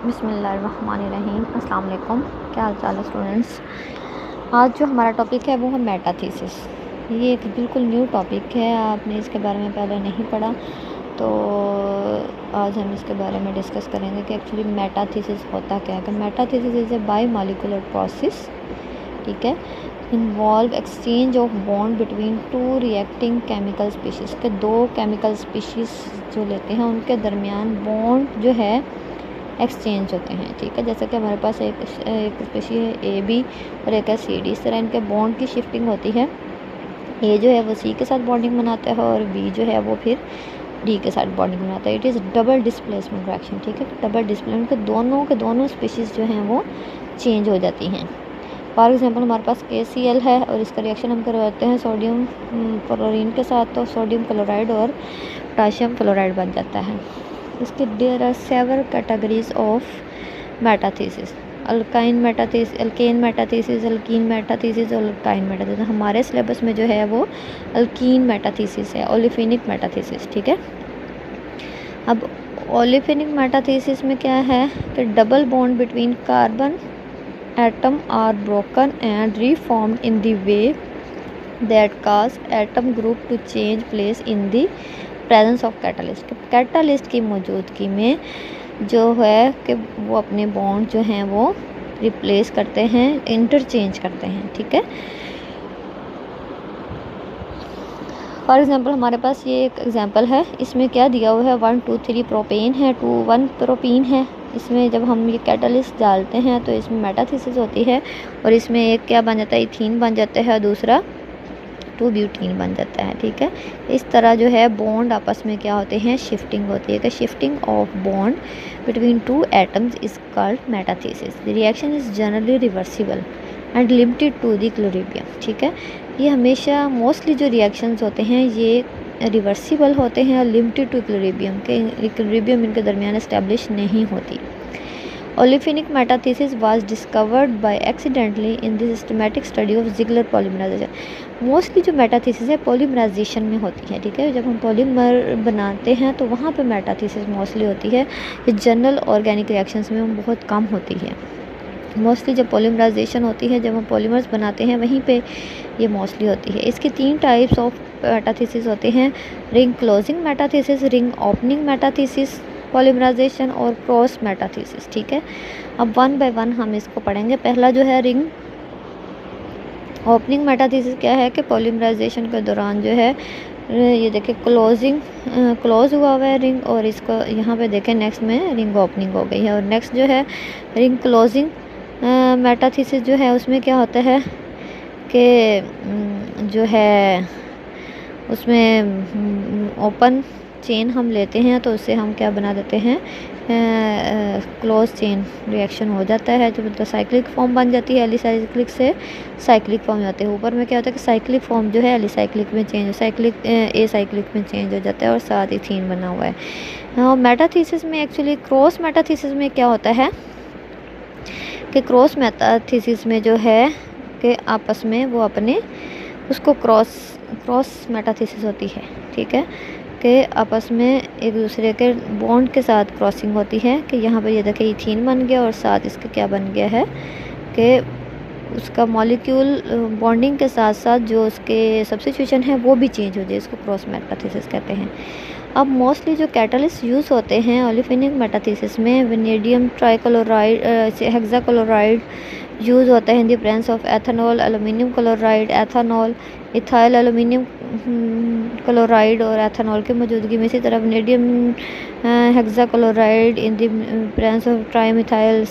बिस्मिल्लाहिर्रहमानिर्रहीम। अस्सलाम वालेकुम। क्या हाल चाल है स्टूडेंट्स। आज जो हमारा टॉपिक है वो है मेटाथीसिस। ये एक बिल्कुल न्यू टॉपिक है, आपने इसके बारे में पहले नहीं पढ़ा, तो आज हम इसके बारे में डिस्कस करेंगे कि एक्चुअली मेटाथीसिस होता क्या है। कि metathesis is a biomolecular process, ठीक है, involve exchange of bond between to reacting chemical species. के दो केमिकल स्पीशीज़ जो लेते हैं उनके दरमियान बॉन्ड जो है एक्सचेंज होते हैं, ठीक है। जैसे कि हमारे पास एक स्पीशी है ए बी और एक है सी डी। इस तरह इनके बॉन्ड की शिफ्टिंग होती है। ए जो है वो सी के साथ बॉन्डिंग बनाता है और बी जो है वो फिर डी के साथ बॉन्डिंग बनाता है। It is double displacement reaction, ठीक है। डबल डिस्प्लेसमेंट के दोनों स्पीशीज़ जो हैं वो चेंज हो जाती हैं। फॉर एग्जांपल हमारे पास KCl है और इसका रिएक्शन हम करवाते हैं सोडियम क्लोरीन के साथ, तो सोडियम क्लोराइड और पोटाशियम क्लोराइड बन जाता है। इसके there are several categories of metathesis. Alkyne metathesis, alkane metathesis, alkene metathesis और अल्काइन मेटाथीसिस। हमारे सिलेबस में जो है वो अल्कीन मेटाथीसिस है, ओलिफिनिक मेटाथीसिस, ठीक है। अब ओलिफिनिक मेटाथीसिस में क्या है कि double bond between carbon atom are broken and reformed in the way that cause atom group to change place in the presence of catalyst। Catalyst की मौजूदगी में जो है कि वो अपने बॉन्ड जो हैं वो रिप्लेस करते हैं, इंटरचेंज करते हैं, ठीक है। फॉर एग्जांपल हमारे पास ये एक एग्जांपल है, इसमें क्या दिया हुआ है 1 2 3 प्रोपेन है, 2 1 प्रोपीन है। इसमें जब हम ये कैटालिस्ट डालते हैं तो इसमें मेटाथीसिस होती है और इसमें एक क्या बन जाता है, इथीन बन जाता है, दूसरा 2 ब्यूटीन बन जाता है, ठीक है। इस तरह जो है बॉन्ड आपस में क्या होते हैं, शिफ्टिंग होती है। कि shifting of bond between two atoms is called metathesis. The reaction is generally reversible and limited to the equilibrium, ठीक है। ये हमेशा मोस्टली जो रिएक्शंस होते हैं ये रिवर्सिबल होते हैं और लिमिटेड टू इक्विलिब्रियम, के इक्विलिब्रियम इनके दरमियान एस्टेब्लिश नहीं होती। Olefinic metathesis was discovered by accidentally in the systematic study of Ziegler polymerisation. Mostly जो मेटाथीसिस है पॉलीमराइजेशन में होती है, ठीक है। जब हम पॉलीमर बनाते हैं तो वहाँ पे मेटाथीसिस मोस्टली होती है। ये जनरल ऑर्गेनिक रिएक्शंस में बहुत कम होती है। मोस्टली जब पॉलीमराइजेशन होती है, जब हम पॉलीमर्स बनाते हैं वहीं पे ये मोस्टली होती है। इसके 3 टाइप्स ऑफ मेटाथीसिस होते हैं, ring closing metathesis, ring opening metathesis polymerisation और क्रॉस मेटाथीसिस, ठीक है। अब 1 बाय 1 हम इसको पढ़ेंगे। पहला जो है रिंग ओपनिंग मेटाथीसिस क्या है कि पॉलीमराइजेशन के दौरान जो है ये देखिए क्लोज हुआ हुआ है रिंग, और इसको यहाँ पे देखें नेक्स्ट में रिंग ओपनिंग हो गई है। और नेक्स्ट जो है रिंग क्लोजिंग मेटाथीसिस जो है उसमें क्या होता है कि जो है उसमें ओपन चेन हम लेते हैं तो उससे हम क्या बना देते हैं, क्लोज चेन रिएक्शन हो जाता है, जो मतलब साइक्लिक फॉर्म बन जाती है। एलिसाइक्लिक से साइक्लिक फॉर्म जाते हैं। ऊपर में क्या होता है कि साइक्लिक फॉर्म जो है एलिसाइक्लिक में चेंज, ए साइक्लिक में चेंज हो जाता है और साथ ही थीन बना हुआ है। और मेटाथीसिस में एक्चुअली क्रॉस मेटाथीसिस में क्या होता है कि क्रॉस मेटाथीसिस में जो है कि आपस में वो अपने उसको क्रॉस मेटाथीसिस होती है, ठीक है, कि आपस में एक दूसरे के बॉन्ड के साथ क्रॉसिंग होती है। कि यहाँ पर ये देखिए इथीन बन गया और साथ इसके क्या बन गया है कि उसका मॉलिक्यूल बॉन्डिंग के साथ साथ जो उसके सब्स्टिट्यूशन है वो भी चेंज हो जाए, इसको क्रॉस मेटाथीसिस कहते हैं। अब मोस्टली जो कैटलिस्ट यूज़ होते हैं ओलिफिनिक मेटाथीसिस में वेनेडियम ट्राइक्लोराइड, हेक्साक्लोराइड यूज़ होता है in the presence of ethanol, aluminium chloride, ethanol, ethyl aluminium chloride और एथेनॉल की मौजूदगी में। इसी तरह vanadium hexachloride in the presence of trimethyl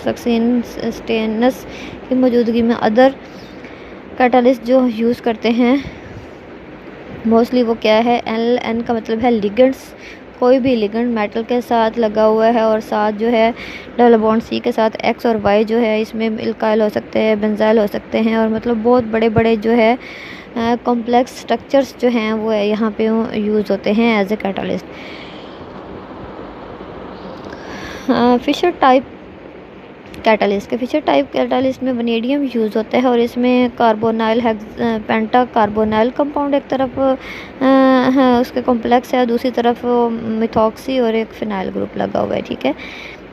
suction stannous की मौजूदगी में। अदर कैटलिस्ट जो यूज़ करते हैं मोस्टली वो क्या है, N का मतलब है लिगेंड्स। कोई भी लिगेंड मेटल के साथ लगा हुआ है और साथ जो है डबल बॉन्ड C के साथ X और Y जो है इसमें इल्काइल हो सकते हैं, बेंजाइल हो सकते हैं, और मतलब बहुत बड़े बड़े जो है कॉम्प्लेक्स स्ट्रक्चर्स जो हैं वो यहाँ पे यूज़ होते हैं as a catalyst. Fischer type catalyst के फिशर टाइप कैटालिस्ट में वनेडियम यूज़ होता है और इसमें कार्बोनाइल पेंटा कार्बोनाइल कंपाउंड एक तरफ हाँ, उसके कॉम्प्लेक्स है, दूसरी तरफ मिथॉक्सी और एक फिनाइल ग्रुप लगा हुआ है। ठीक है,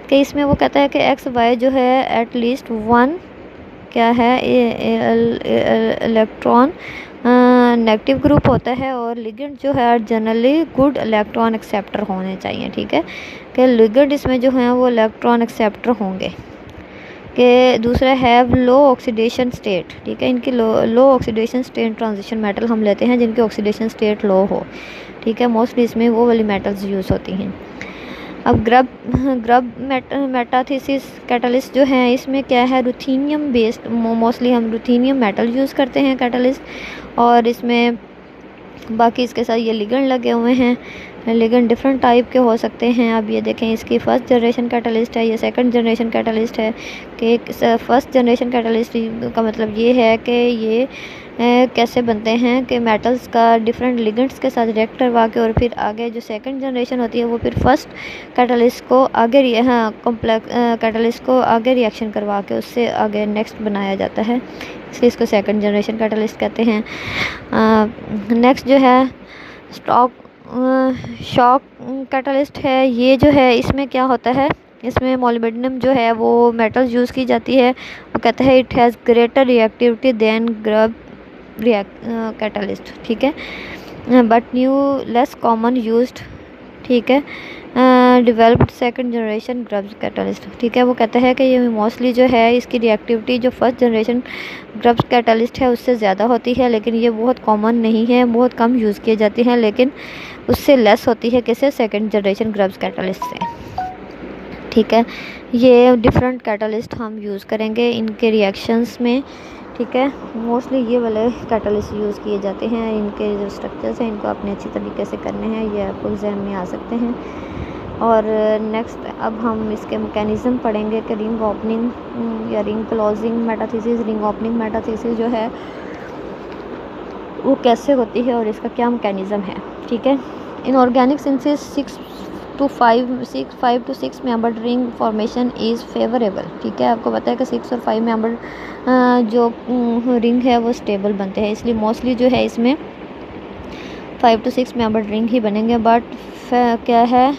कि इसमें वो कहता है कि एक्स वाई जो है एटलीस्ट वन क्या है इलेक्ट्रॉन नेगेटिव ग्रुप होता है, और लिगेंड जो है जनरली गुड इलेक्ट्रॉन एक्सेप्टर होने चाहिए। ठीक है, कि लिगेंड इसमें जो है वो इलेक्ट्रॉन एक्सेप्टर होंगे। कि दूसरा हैव लो ऑक्सीडेशन स्टेट। ठीक है, इनकी लो ऑक्सीडेशन स्टेट ट्रांजिशन मेटल हम लेते हैं जिनकी ऑक्सीडेशन स्टेट लो हो। ठीक है, मोस्टली इसमें वो वाली मेटल्स यूज़ होती हैं। अब ग्रब मेटाथीसिस कैटलिस्ट जो है इसमें क्या है, रुथेनियम बेस्ड, मोस्टली हम रुथेनियम मेटल यूज़ करते हैं कैटलिस्ट, और इसमें बाकी इसके साथ ये लिगेंड लगे हुए हैं। लिगेंड डिफरेंट टाइप के हो सकते हैं। अब ये देखें, इसकी फर्स्ट जनरेशन कैटलिस्ट है, ये सेकंड जनरेशन कैटलिस्ट है। कि फर्स्ट जनरेशन कैटलिस्ट का मतलब ये है कि ये कैसे बनते हैं कि मेटल्स का डिफरेंट लिगेंड्स के साथ रिएक्ट करवा के, और फिर आगे जो सेकंड जनरेशन होती है वो फिर फर्स्ट कैटलिस्ट को आगे कॉम्प्लेक्स कैटलिस्ट को आगे रिएक्शन करवा के उससे आगे नेक्स्ट बनाया जाता है, इसलिए इसको सेकंड जनरेशन कैटलिस्ट कहते हैं। नेक्स्ट जो है शॉक कैटलिस्ट है। ये जो है इसमें क्या होता है, इसमें मोलिब्डेनम जो है वो मेटल यूज़ की जाती है। वो कहता है it has greater reactivity than Grubb catalyst. ठीक है, but new less common used. ठीक है, developed second generation Grubbs catalyst. ठीक है, वो कहता है कि ये मोस्टली जो है इसकी रिएक्टिविटी जो फर्स्ट जनरेशन ग्रब्स कैटलिस्ट है उससे ज़्यादा होती है, लेकिन ये बहुत कॉमन नहीं है, बहुत कम यूज़ किए जाते हैं, लेकिन उससे लेस होती है किससे, सेकंड जनरेशन ग्रब्स कैटलिस्ट से। ठीक है, ये डिफरेंट कैटलिस्ट हम यूज़ करेंगे इनके रिएक्शंस में। ठीक है, मोस्टली ये वाले कैटलिस्ट यूज़ किए जाते हैं। इनके जो स्ट्रक्चर्स हैं इनको अपने अच्छी तरीके से करने हैं, ये आपको एग्जाम में आ सकते हैं। और नेक्स्ट अब हम इसके मैकेनिज़्म पढ़ेंगे कि रिंग ओपनिंग या ring closing metathesis, ring opening metathesis जो है वो कैसे होती है और इसका क्या मैकेनिज़्म है। ठीक है, in organic synthesis 5 to 6 member ring formation is favourable. ठीक है, आपको पता है कि 6 और 5 मेंबर जो रिंग है वो स्टेबल बनते हैं, इसलिए मोस्टली जो है इसमें 5 to 6 मेंबर रिंग ही बनेंगे। बट क्या है,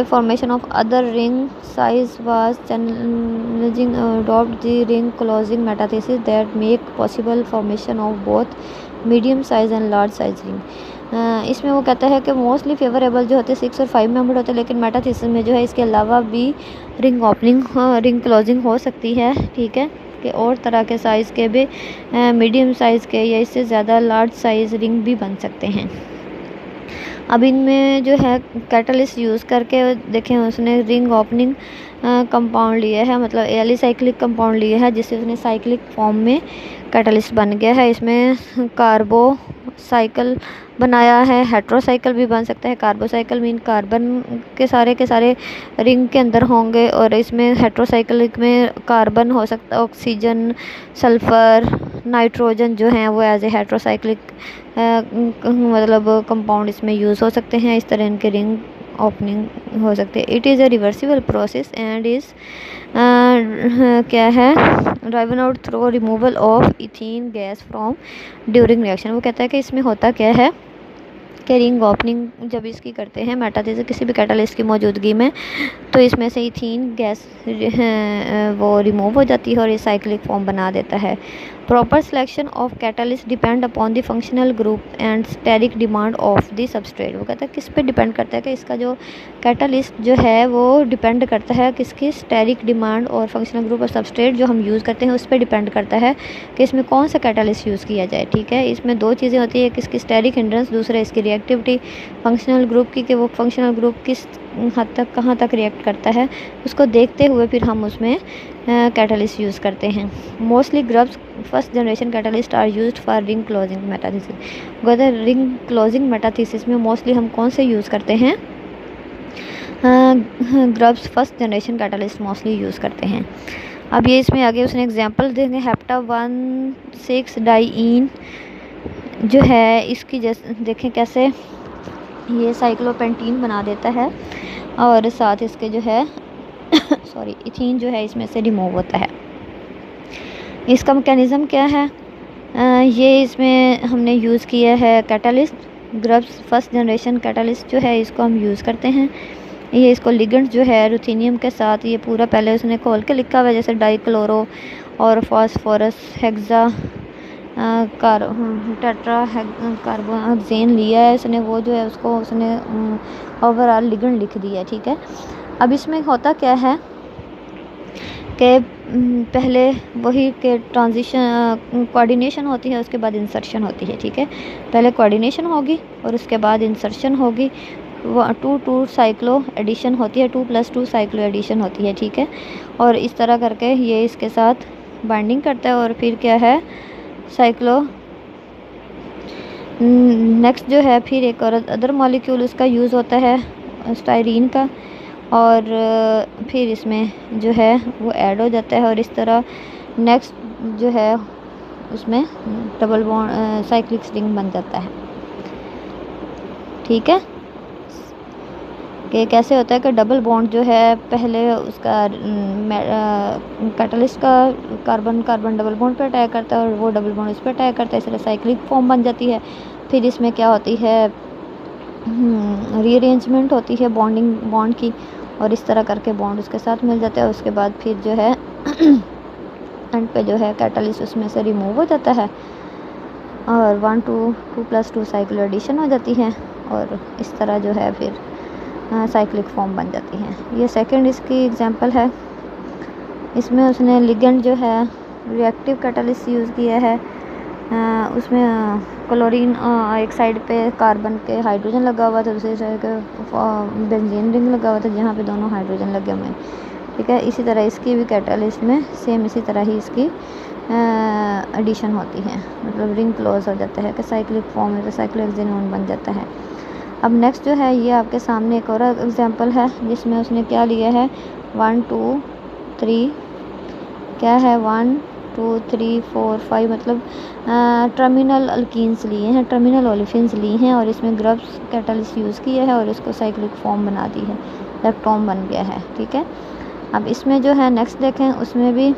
formation of other ring size was challenging, adopt the ring closing metathesis that make possible formation of both medium size and large size ring। इसमें वो कहता है कि मोस्टली फेवरेबल जो होते हैं 6 और 5 मेंबर होते हैं, लेकिन मेटाथीसिस में जो है इसके अलावा भी रिंग ओपनिंग रिंग क्लोजिंग हो सकती है। ठीक है, कि और तरह के साइज़ के भी मीडियम साइज़ के या इससे ज़्यादा लार्ज साइज़ रिंग भी बन सकते हैं। अब इनमें जो है कैटलिस्ट यूज़ करके देखें, उसने रिंग ओपनिंग कंपाउंड लिया है, मतलब एलिसाइक्लिक कंपाउंड लिया है जिससे उसने साइक्लिक फॉर्म में कैटलिस्ट बन गया है। इसमें कार्बो साइकिल बनाया है, हेट्रोसाइकिल भी बन सकता है। कार्बोसाइकिल मीन कार्बन के सारे रिंग के अंदर होंगे, और इसमें हेट्रोसाइक्लिक में कार्बन हो सकता है, ऑक्सीजन, सल्फ़र, नाइट्रोजन जो हैं वो एज ए हेट्रोसाइक्लिक मतलब कंपाउंड इसमें यूज़ हो सकते हैं। इस तरह इनके रिंग ओपनिंग हो सकती है। It is a reversible process and is क्या है, driven out through removal of ethene gas from during reaction. वो कहता है कि इसमें होता क्या है कि रिंग ओपनिंग जब इसकी करते हैं मेटाथीसिस किसी भी कैटलिस्ट की मौजूदगी में, तो इसमें से इथीन गैस वो रिमूव हो जाती है और ये साइक्लिक फॉर्म बना देता है। Proper selection of catalyst depend upon the functional group and steric demand of the substrate. वो कहता है किस पे डिपेंड करता है कि इसका जो कैटलिस्ट जो है वो डिपेंड करता है किसकी, स्टेरिक डिमांड और फंक्शनल ग्रुप और सबस्ट्रेट जो हम यूज़ करते हैं उस पर डिपेंड करता है कि इसमें कौन सा कैटलिस्ट यूज़ किया जाए। ठीक है, इसमें दो चीज़ें होती है, किसकी स्टेरिक हिंड्रेंस, दूसरा इसकी रिएक्टिविटी फंक्शनल ग्रुप की, कि वो फंक्शनल ग्रुप किस हद तक कहाँ तक रिएक्ट करता है, उसको देखते हुए फिर हम उसमें कैटलिस्ट यूज़ करते हैं। Mostly Grubbs first generation catalyst are used for ring closing metathesis. अगर रिंग क्लोजिंग मेटाथीसिस में मोस्टली हम कौन से यूज़ करते हैं, grubs first generation catalyst mostly use करते हैं। अब ये इसमें आगे उसने एग्जांपल देंगे, हेप्टा 1,6 डाइईन जो है इसकी जैसे देखें कैसे ये साइक्लोपेंटीन बना देता है, और साथ इसके जो है इथीन जो है इसमें से रिमूव होता है। इसका मैकेनिज़्म क्या है ये इसमें हमने यूज़ किया है catalyst, grubs first generation catalyst जो है इसको हम यूज़ करते हैं। ये इसको लिगेंड जो है रुथेनियम के साथ ये पूरा पहले उसने खोल के लिखा हुआ है, जैसे डाइक्लोरो और फास्फोरस हेक्सा टेट्रा कार्बोक्सेन लिया है उसने, वो जो है उसको उसने ओवरऑल लिगेंड लिख दिया है। ठीक है, अब इसमें होता क्या है कि पहले वही के ट्रांजिशन कोऑर्डिनेशन होती है, उसके बाद इंसर्शन होती है। ठीक है, पहले कोऑर्डिनेशन होगी और उसके बाद इंसर्शन होगी। वो 2 साइक्लो एडिशन होती है, 2+2 साइक्लो एडिशन होती है। ठीक है, और इस तरह करके ये इसके साथ बाइंडिंग करता है और फिर क्या है साइक्लो नेक्स्ट जो है फिर एक और अदर मॉलिक्यूल उसका यूज़ होता है स्टायरीन का, और फिर इसमें जो है वो ऐड हो जाता है और इस तरह नेक्स्ट जो है उसमें डबल बॉन्ड साइक्लिक रिंग बन जाता है। ठीक है, कि कैसे होता है कि डबल बॉन्ड जो है पहले उसका कैटलिस्ट का कार्बन कार्बन डबल बॉन्ड पे अटैक करता है और वो डबल बॉन्ड उस पर अटैक करता है, इसलिए साइक्लिक फॉर्म बन जाती है। फिर इसमें क्या होती है रीअरेंजमेंट होती है बॉन्ड की, और इस तरह करके बॉन्ड उसके साथ मिल जाता है। उसके बाद फिर जो है एंड पे जो है कैटलिस्ट उसमें से रिमूव हो जाता है और 2+2 साइक्लो एडिशन हो जाती है और इस तरह जो है फिर साइक्लिक फॉर्म बन जाती है। ये सेकंड इसकी एग्जांपल है। इसमें उसने लिगेंड जो है रिएक्टिव कैटलिस्ट यूज़ किया है। उसमें क्लोरीन एक साइड पे कार्बन के हाइड्रोजन लगा हुआ था, दूसरी साइड पे बेंजीन रिंग लगा हुआ था जहाँ पे दोनों हाइड्रोजन लगे हुए हैं। ठीक है, इसी तरह इसकी भी कैटलिस्ट में सेम इसी तरह ही इसकी एडिशन होती है, मतलब रिंग क्लोज हो जाता है कि साइक्लिक फॉर्म में तो साइक्लोहेक्सेनोन बन जाता है। अब नेक्स्ट जो है ये आपके सामने एक और एग्जांपल है जिसमें उसने क्या लिया है 1 2 3 क्या है 1 2 3 4 5 मतलब टर्मिनल अल्कीन्स लिए हैं, टर्मिनल ओलिफिन्स लिए हैं और इसमें ग्रब्स कैटलिस्ट यूज़ किया है और इसको साइक्लिक फॉर्म बना दी है, लेक्टोम बन गया है। ठीक है, अब इसमें जो है नेक्स्ट देखें उसमें भी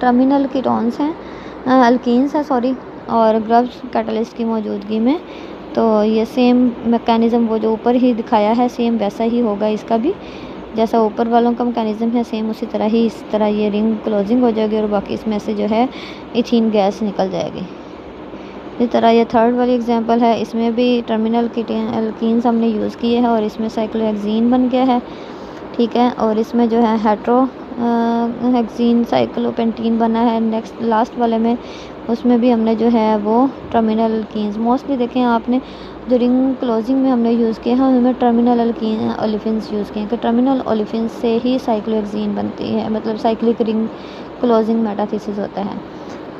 टर्मिनल कीटोन्स हैं, अल्कीन्स है सॉरी, और ग्रब्स कैटलिस्ट की मौजूदगी में। तो ये सेम मैकेनिज़्म वो जो ऊपर ही दिखाया है सेम वैसा ही होगा इसका भी, जैसा ऊपर वालों का मैकेनिज़्म है सेम उसी तरह ही इस तरह ये रिंग क्लोजिंग हो जाएगी और बाकी इसमें से जो है इथीन गैस निकल जाएगी। इस तरह ये थर्ड वाली एग्जांपल है, इसमें भी टर्मिनल अल्कीन्स हमने यूज़ किए हैं और इसमें साइक्लोहेक्सीन बन गया है। ठीक है, और इसमें जो है हेट्रो हेक्सीन साइक्लोपेंटीन बना है। नेक्स्ट लास्ट वाले में उसमें भी हमने जो है वो टर्मिनल अल्कीन्स मोस्टली देखें आपने जो रिंग क्लोजिंग में हमने यूज़ किए हैं उनमें टर्मिनल ओलिफिन्स यूज़ किए हैं कि टर्मिनल ओलिफिन्स से ही साइक्लोहेक्सीन बनती है, मतलब साइक्लिक रिंग क्लोजिंग मेटाथीसिस होता है।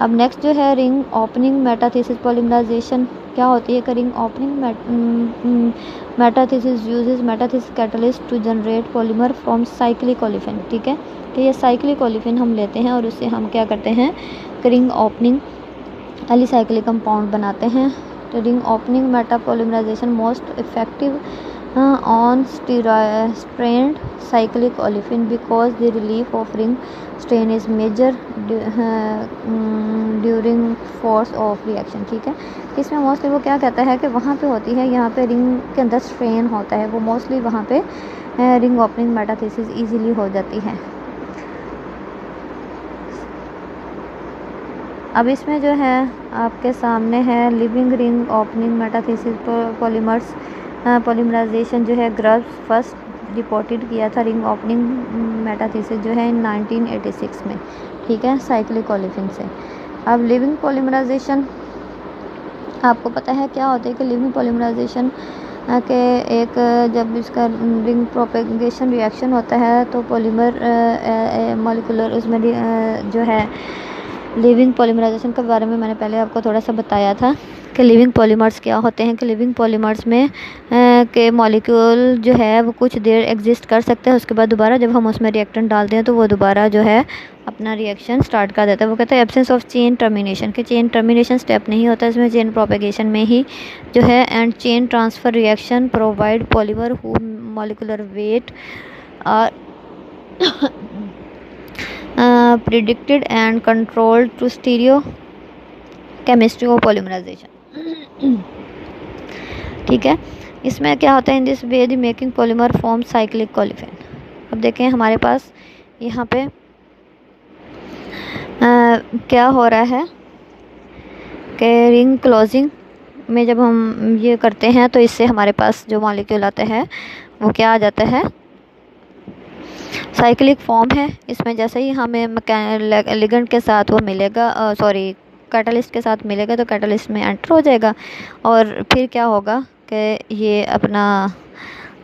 अब नेक्स्ट जो है रिंग ओपनिंग मेटाथीसिस पॉलीमराइजेशन क्या होती है कि ring opening metathesis uses metathesis catalyst to generate polymer from cyclic olefin. ठीक है, कि ये साइक्लिक ओलिफिन हम लेते हैं और उससे हम क्या करते हैं रिंग ओपनिंग एलिसाइक्लिक कंपाउंड बनाते हैं। तो ring opening metapolymerisation most effective on strained cyclic olefin because the relief of ring strain is major during force of reaction। ठीक है, इसमें मोस्टली वो क्या कहता है कि वहाँ पे होती है, यहाँ पे रिंग के अंदर स्ट्रेन होता है, वो मोस्टली वहाँ पे रिंग ओपनिंग मेटाथीसिस इजीली हो जाती है। अब इसमें जो है आपके सामने है living ring opening metathesis polymers polymerisation जो है ग्रब्स फर्स्ट रिपोर्टेड किया था रिंग ओपनिंग मेटाथीसिस जो है 1986 में। ठीक है, साइक्लिक ओलिफिन से। अब लिविंग पॉलीमराइजेशन आपको पता है क्या होता है कि लिविंग पॉलीमराइजेशन के एक जब इसका रिंग प्रोपेगेशन रिएक्शन होता है तो पॉलीमर मॉलिक्यूलर उसमें जो है लिविंग पॉलीमराइजेशन के बारे में मैंने पहले आपको थोड़ा सा बताया था कि लिविंग पॉलीमर्स क्या होते हैं। कि लिविंग पॉलीमर्स में के मॉलिक्यूल जो है वो कुछ देर एग्जिस्ट कर सकते हैं, उसके बाद दोबारा जब हम उसमें रिएक्टेंट डालते हैं तो वो दोबारा जो है अपना रिएक्शन स्टार्ट कर देता है। वो कहते हैं एब्सेंस ऑफ चेन टर्मिनेशन, कि चेन टर्मिनेशन स्टेप नहीं होता इसमें, चेन प्रोपेगेशन में ही जो है end chain transfer reaction provide polymer who molecular weight are predicted and controlled to chemistry of polymerisation. ठीक है, इसमें क्या होता है, in this way the making polymer form cyclic olefin. अब देखें हमारे पास यहाँ पे क्या हो रहा है कि रिंग क्लोजिंग में जब हम ये करते हैं तो इससे हमारे पास जो मॉलिक्यूल आता है वो क्या आ जाता है, साइक्लिक फॉर्म है। इसमें जैसे ही हमें लिगेंड के साथ वो मिलेगा, कैटलिस्ट के साथ मिलेगा तो कैटलिस्ट में एंटर हो जाएगा और फिर क्या होगा कि ये अपना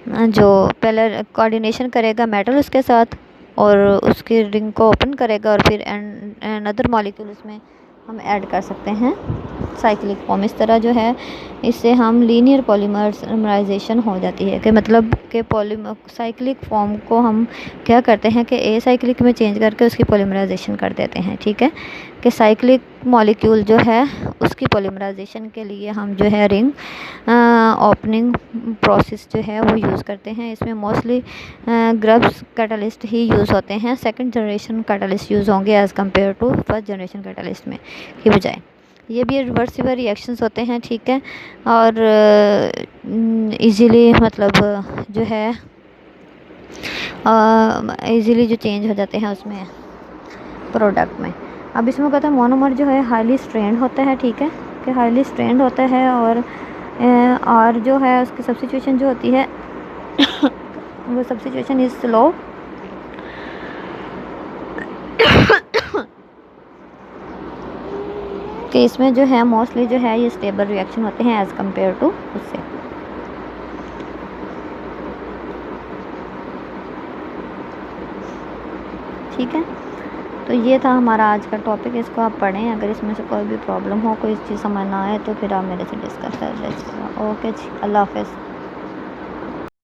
जो पहले कोऑर्डिनेशन करेगा मेटल उसके साथ और उसकी रिंग को ओपन करेगा और फिर अनदर मॉलिक्यूल उसमें हम ऐड कर सकते हैं साइक्लिक फॉर्म। इस तरह जो है इससे हम लीनियर पॉलीमराइजेशन हो जाती है कि मतलब कि साइक्लिक फॉर्म को हम क्या करते हैं कि ए साइक्लिक में चेंज करके उसकी पॉलीमराइजेशन कर देते हैं। ठीक है, कि साइक्लिक मॉलिक्यूल जो है उसकी पॉलीमराइजेशन के लिए हम जो है रिंग ओपनिंग प्रोसेस जो है वो यूज़ करते हैं। इसमें मोस्टली ग्रब्स कैटलिस्ट ही यूज़ होते हैं, सेकंड जनरेशन कैटलिस्ट यूज़ होंगे as compare to first generation catalyst में की बजाय। ये भी रिवर्सिबल रिएक्शंस होते हैं। ठीक है, और इजीली मतलब जो है इजीली जो चेंज हो जाते हैं उसमें प्रोडक्ट में। अब इसमें कहते हैं मोनोमर जो है हाईली स्ट्रेंड होता है। ठीक है, कि हाईली स्ट्रेंड होता है और जो है उसकी सब्स्टिट्यूशन जो होती है वो सब्स्टिट्यूशन इज स्लो। कि इसमें जो है मोस्टली जो है ये स्टेबल रिएक्शन होते हैं एज़ कम्पेयर टू उससे। ठीक है, तो ये था हमारा आज का टॉपिक। इसको आप पढ़ें, अगर इसमें से कोई भी प्रॉब्लम हो, कोई चीज़ समझ ना आए तो फिर आप मेरे से डिस्कस कर लीजिएगा। ओके जी, अल्लाह हाफ़िज़।